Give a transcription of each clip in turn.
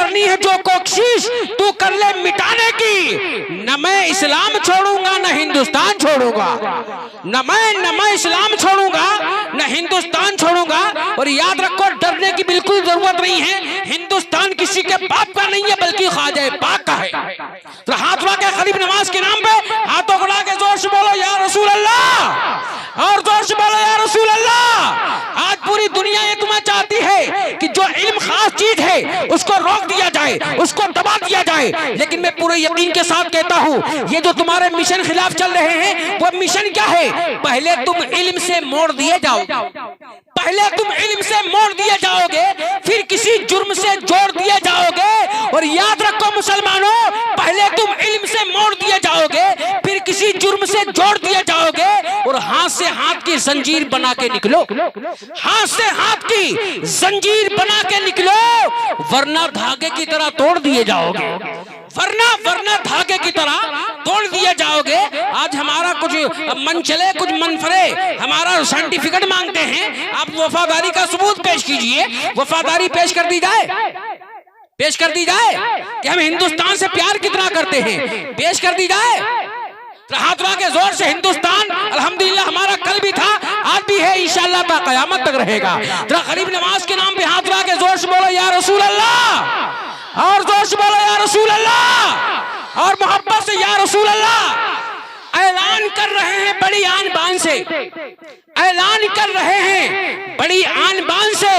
करनी है जो कोशिश तू कर ले मिटाने की, न मैं इस्लाम छोड़ूंगा न हिंदुस्तान छोड़ूंगा, न मैं इस्लाम छोड़ूंगा न हिंदुस्तान छोड़ूंगा। और याद रखो डरने की बिल्कुल जरूरत नहीं है, हिंदुस्तान किसी के बाप का नहीं है बल्कि ख्वाजा पाक का है। तो हाथ उठा के गरीब नवाज के नाम पे हाथों उठा के जोर से बोलो या रसूल अल्लाह, और जोर से बोलो या रसूल अल्लाह। आज पूरी दुनिया ये तुम्हें चाहती है कि जो इल्म खास चीज है उसको रोक दिया जाए, उसको दबा दिया जाए, लेकिन मैं पूरे यकीन के साथ कहता हूँ ये जो तुम्हारे मिशन खिलाफ चल रहे हैं वो मिशन क्या है? पहले तुम इल्म से मोड़ दिए जाओ, पहले तुम इल्म से मोड़ दिए जाओगे, फिर किसी जुर्म से जोड़ दिए जाओगे। और याद रखो मुसलमानों, पहले तुम इल्म से मोड़ दिए जाओगे, फिर किसी जुर्म से जोड़ दिए जाओगे। और हाथ से हाथ की जंजीर बना के निकलो, हाथ से हाथ की जंजीर बना के निकलो, वरना धागे की तरह तोड़ दिए जाओगे, वरना धागे की तरह तोड़ दिए जाओगे। आज हमारा कुछ मन चले कुछ मन फरे, हमारा सर्टिफिकेट मांगते हैं, आप वफादारी का सबूत पेश कीजिए। वफादारी पेश कर दी जाए, पेश कर दी जाए कि हम हिंदुस्तान से प्यार कितना करते हैं, पेश कर दी जाए। हाथ उठा के जोर से हिंदुस्तान अल्हम्दुलिल्लाह हमारा कल भी था, आज भी है, इंशाअल्लाह ता क़यामत तक रहेगा। जरा गरीब नवाज के नाम पे हाथ उठा के जोर से बोलो या रसूल अल्लाह, और जोर से बोलो या रसूल अल्लाह, और मोहब्बत से या रसूल अल्लाह। ऐलान कर रहे हैं बड़ी आन बान से, ऐलान कर रहे हैं बड़ी आन बान से,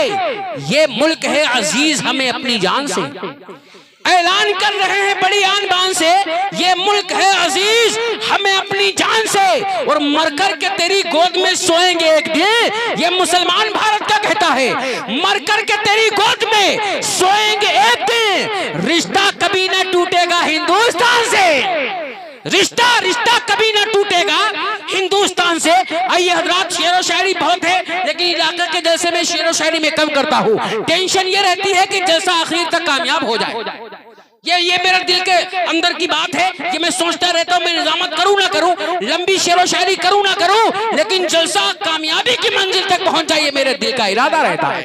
ये मुल्क है अजीज हमें अपनी जान से। ऐलान कर रहे हैं बड़ी आन बान से, ये मुल्क है अजीज हमें अपनी जान से। और मरकर के तेरी गोद में सोएंगे एक दिन, ये मुसलमान भारत का कहता है, मरकर के तेरी गोद में सोएंगे एक दिन। रिश्ता कभी ना टूटेगा हिंदुस्तान से, रिश्ता कभी ना टूटेगा हिंदुस्तान से। आइए हजरात, शेरो शायरी बहुत है लेकिन इलाके के जैसे मैं शेरो शायरी में कम करता हूँ। टेंशन ये रहती है कि जैसा आखिर तक कामयाब हो जाए, ये मेरे दिल के अंदर की बात है। ये मैं सोचता रहता हूँ मैं निजामत करूँ ना करूँ, लंबी शेरो शायरी करूँ ना करूँ, लेकिन जलसा कामयाबी की मंजिल तक पहुंच जाए, ये मेरे दिल का इरादा रहता है।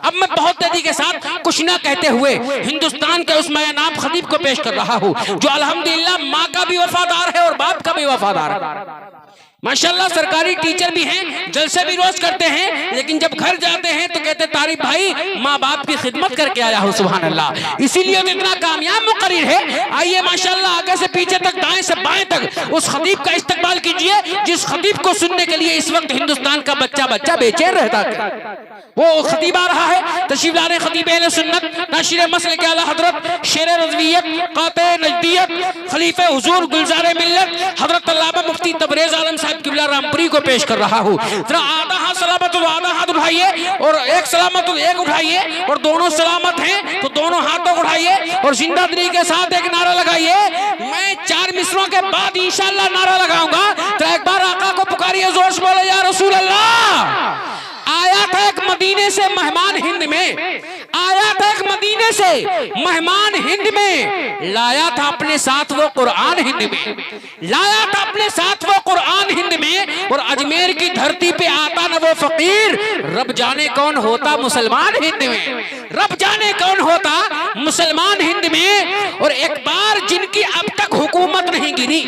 अब मैं बहुत तेजी के साथ कुछ ना कहते हुए हिंदुस्तान के उस नायाब खतीब को पेश कर रहा हूँ जो अल्हम्दुलिल्लाह माँ का भी वफादार है और बाप का भी वफादार है। माशाल्लाह सरकारी टीचर भी हैं, जलसे भी रोज करते हैं, लेकिन जब घर जाते हैं तो कहते तारीफ भाई माँ बाप की खिदमत करके आया हूँ, सुभान अल्लाह। इसीलिए तो इतना कामयाब मुकर्रिर है। आइए माशाल्लाह आगे से पीछे तक, दाएं से बाएं तक उस खतीब का इस्तकबाल कीजिए जिस खतीब को सुनने के लिए इस वक्त हिंदुस्तान का बच्चा बेचैन रहता है। वो खतीब आ रहा है, तशरीफ ला रहे खतीब अहले सुन्नत, नाशिर मसले के आला हजरत, शेर रज़वियत, काते नजदियत, खलीफे हुजूर गुलजार मिल्लत हजरत अल्लामा मुफ्ती तबरेज आलम साहब किबला रामपुरी को पेश कर रहा हूँ। जरा आधा हाथ सलामत आधा हाथ उठाइए और एक सलामत एक उठाइए, और दोनों सलामत हैं तो दोनों हाथों को उठाइए और जिंदा दिली के साथ एक नारा लगाइए। मैं 4 मिसरों के बाद इंशाअल्लाह नारा लगाऊंगा, तो एक बार आका को पुकारिए, जोर से बोले या रसूल अल्लाह। आया था एक मदीने से मेहमान हिंद में, आया था एक मदीने से मेहमान हिंद में, लाया था अपने साथ वो कुरान हिंद में, लाया था अपने साथ वो कुरान हिंद में। और अजमेर की धरती पे आता न वो फकीर, रब जाने कौन होता मुसलमान हिंद में, रब जाने कौन होता मुसलमान हिंद में। और एक बार जिनकी अब तक हुकूमत नहीं गिरी,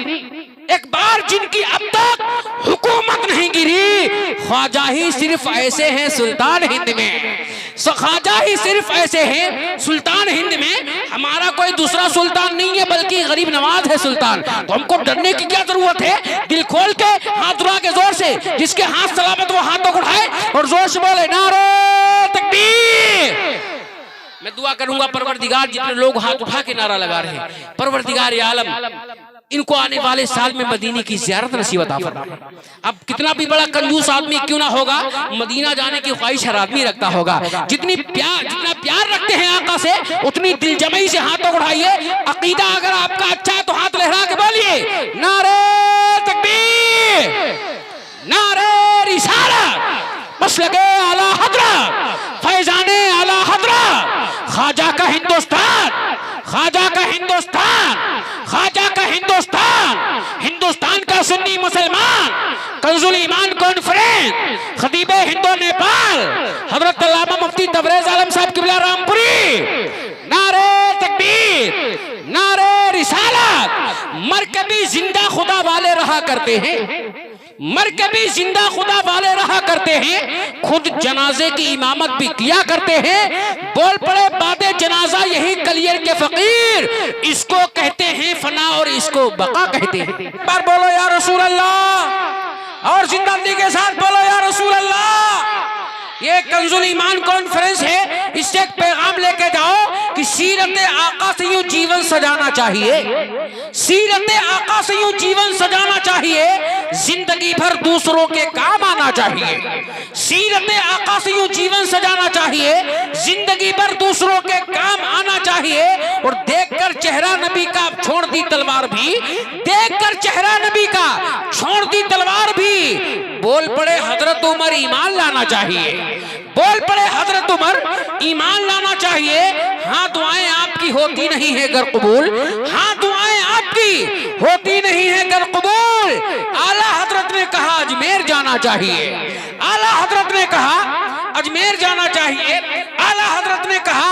एक बार जिनकी अब तक हुकूमत नहीं गिरी, ख्वाजा ही सिर्फ ऐसे हैं सुल्तान हिंद में, ख्वाजा ही सिर्फ ऐसे हैं सुल्तान हिंद में। हमारा कोई दूसरा सुल्तान नहीं है बल्कि गरीब नवाज है सुल्तान। तो हमको डरने की क्या जरूरत है? दिल खोल के हाथ उठा के जोर से, जिसके हाथ सलामत वो हाथों को उठाए और जोर से बोले नारे तकबीर। मैं दुआ करूंगा परवरदिगार, जितने लोग हाथ उठा के नारा लगा रहे हैं, परवरदिगार आलम इनको आने वाले साल में मदीने की ज़ियारत नसीब अता फरमाए। अब कितना भी बड़ा कंजूस आदमी क्यों ना होगा, मदीना जाने की ख्वाहिश हर आदमी रखता होगा। जितना प्यार रखते हैं आका से, उतनी दिलजमई से हाथों उठाइए। अकीदा अगर आपका अच्छा है तो हाथ लहरा के बोलिए नारे तकबीर, नारे रिसालत, मसलके आला हज़रत, फैज़ाने आला हज़रत, ख्वाजा का हिंदुस्तान, ख्वाजा का हिंदुस्तान, ख्वाजा का हिंदुस्तान, हिंदुस्तान का सुन्नी मुसलमान, कंजुल ईमान कॉन्फ्रेंस, खतीब हिंदो नेपाल, हजरत अल्लामा मुफ्ती तबरेज आलम साहब किबला रामपुरी, नारे मर के भी जिंदा खुदा वाले रहा करते हैं, मर के भी जिंदा खुदा वाले रहा करते हैं, खुद जनाजे की इमामत भी किया करते हैं। बोल पड़े बादे जनाजा यही कलियर के फकीर, इसको कहते हैं फना और इसको बका कहते हैं। पर बोलो या रसूल अल्लाह, और जिंदगी के साथ बोलो या रसूल अल्लाह। ये कंजुल ईमान कॉन्फ्रेंस है, इससे एक पैगाम लेके जाओ कि सीरत आका से यूं जीवन सजाना चाहिए, सीरत आका से यूं जीवन सजाना चाहिए, जिंदगी भर दूसरों के काम आना चाहिए। सीरत आका से यूं जीवन सजाना चाहिए, जिंदगी भर दूसरों के काम आना चाहिए। और देखकर चेहरा नबी का छोड़ दी तलवार भी, देखकर चेहरा नबी का छोड़ दी तलवार भी। बोल पड़े हजरत उमर ईमान लाना चाहिए, बोल पड़े हजरत उमर ईमान लाना चाहिए। हाँ दुआएं आपकी होती नहीं है गर कबूल, हाँ दुआएं आपकी होती नहीं है गर कबूल। आला हजरत ने कहा अजमेर जाना चाहिए, आला हजरत ने कहा अजमेर जाना चाहिए, आला हजरत ने कहा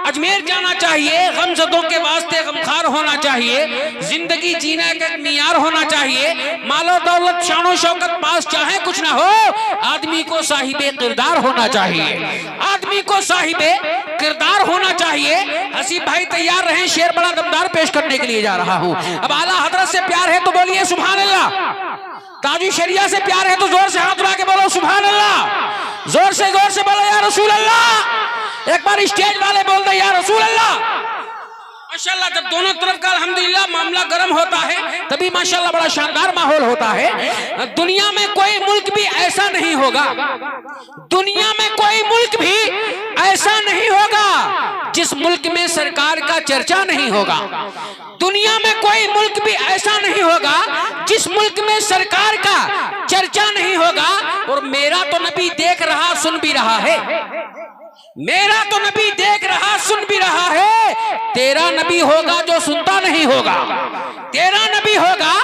अजमेर जाना चाहिए। गमज़दों के वास्ते गमखार होना चाहिए, जिंदगी जीने का मियार होना चाहिए। मालो दौलत शानो शौकत पास चाहे कुछ ना हो, आदमी को साहिबे किरदार होना चाहिए, आदमी को साहिबे किरदार होना चाहिए। हसीब भाई तैयार रहें, शेर बड़ा दमदार पेश करने के लिए जा रहा हूँ। अब आला हजरत से प्यार है तो बोलिए सुभान अल्लाह, ताजु शरिया से प्यार है तो जोर से हाथ उठा के बोलो सुभान अल्लाह, जोर से बोलो या रसूल अल्लाह। एक बार स्टेज वाले बोल दे या रसूल अल्लाह। माशाल्लाह, जब दोनों तरफ का अल्हम्दुलिल्लाह मामला गर्म होता है तभी माशाल्लाह बड़ा शानदार माहौल होता है। दुनिया में कोई मुल्क भी ऐसा नहीं होगा, दुनिया में कोई मुल्क भी ऐसा नहीं होगा जिस मुल्क में सरकार का चर्चा नहीं होगा, दुनिया में कोई मुल्क भी ऐसा नहीं होगा जिस मुल्क में सरकार का चर्चा नहीं होगा। और मेरा तो नबी देख रहा सुन भी रहा है, मेरा तो नबी देख रहा सुन भी रहा है। तेरा नबी होगा जो सुनता नहीं होगा, तेरा नबी होगा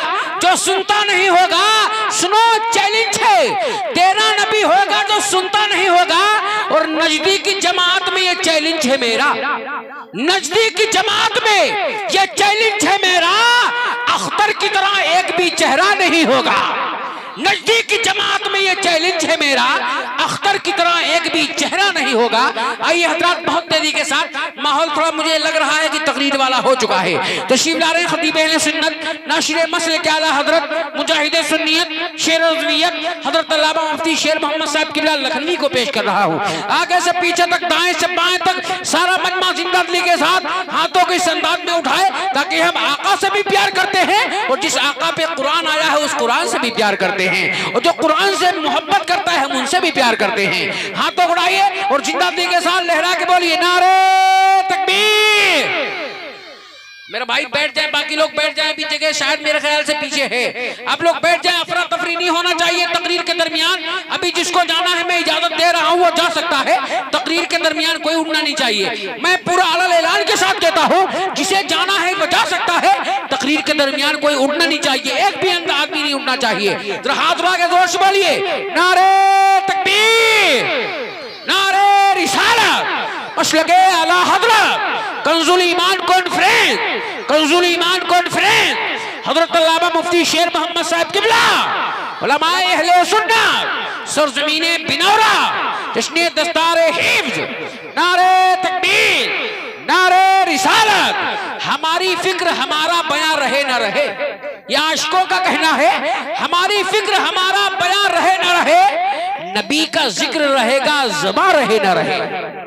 जो सुनता नहीं होगा। सुनो चैलेंज है, तेरा नबी होगा जो सुनता नहीं होगा। और नजदीकी जमात में ये चैलेंज है मेरा, नजदीकी जमात में ये चैलेंज है मेरा। अख्तर की तरह एक भी चेहरा नहीं होगा, नजदीकी जमात में ये चैलेंज है मेरा। अख्तर की तरह एक भी चेहरा नहीं होगा। आइए हजरात, बहुत तेजी के साथ माहौल थोड़ा मुझे लग रहा है कि तकरीर वाला हो चुका है। तशरीफ ला रहे हैं खतीब अहले सुन्नत, नाशिर मसले के आला हजरत, मुजाहिद सुन्नियत, शेर उज़वियत, हजरत अल्लामा मुफ्ती शेर मोहम्मद साहब किबला लखनवी को पेश कर रहा हूँ। आगे से पीछे तक, दाएं से बाएं तक सारा मजमा जिंदगी के साथ हाथों के संदान में उठाए, ताकि हम आका से भी प्यार करते हैं और जिस आका पे कुरान आया है उस कुरान से भी प्यार करते हैं, और जो कुरान से मोहब्बत करता है हम उनसे भी प्यार करते हैं। हाथों उठाइए और जिंदगी के साथ लहरा के बोलिए नारे तकबीर। मेरा भाई बैठ जाए, बाकी लोग बैठ जाए, भी जगह शायद मेरे ख्याल से पीछे है, आप लोग बैठ जाए। अफरा तफरी नहीं होना चाहिए तकरीर के दरमियान। अभी जिसको जाना है मैं इजाजत दे रहा हूँ वो जा सकता है, तकरीर के दरमियान कोई उठना नहीं चाहिए। मैं पूरा अलग ऐलान के साथ कहता हूँ, जिसे जाना है वो जा सकता है, तकरीर के दरमियान कोई उठना नहीं चाहिए, एक भी आदमी नहीं उठना चाहिए। जरा हाथ उठा के जोर से बोलिए नारे तकबीर, नारे रिसालत, मसलके आला हजरत, कंजुल ईमान कॉन्फ्रेंस, कंजुल ईमान कॉन्फ्रेंस, हजरत अल्लामा मुफ्ती शेर मोहम्मद साहब किबला, उलमाए अहले सुन्नत, सरजमीने बिनौरा, जश्ने दस्तारे हिफ्ज, नारे तकबीर, नारे रिसालत। हमारी फिक्र हमारा बयान रहे न रहे, यह आशिकों का कहना है, हमारी फिक्र हमारा बयान रहे न रहे, नबी का जिक्र रहेगा ज़बां रहे न रहे।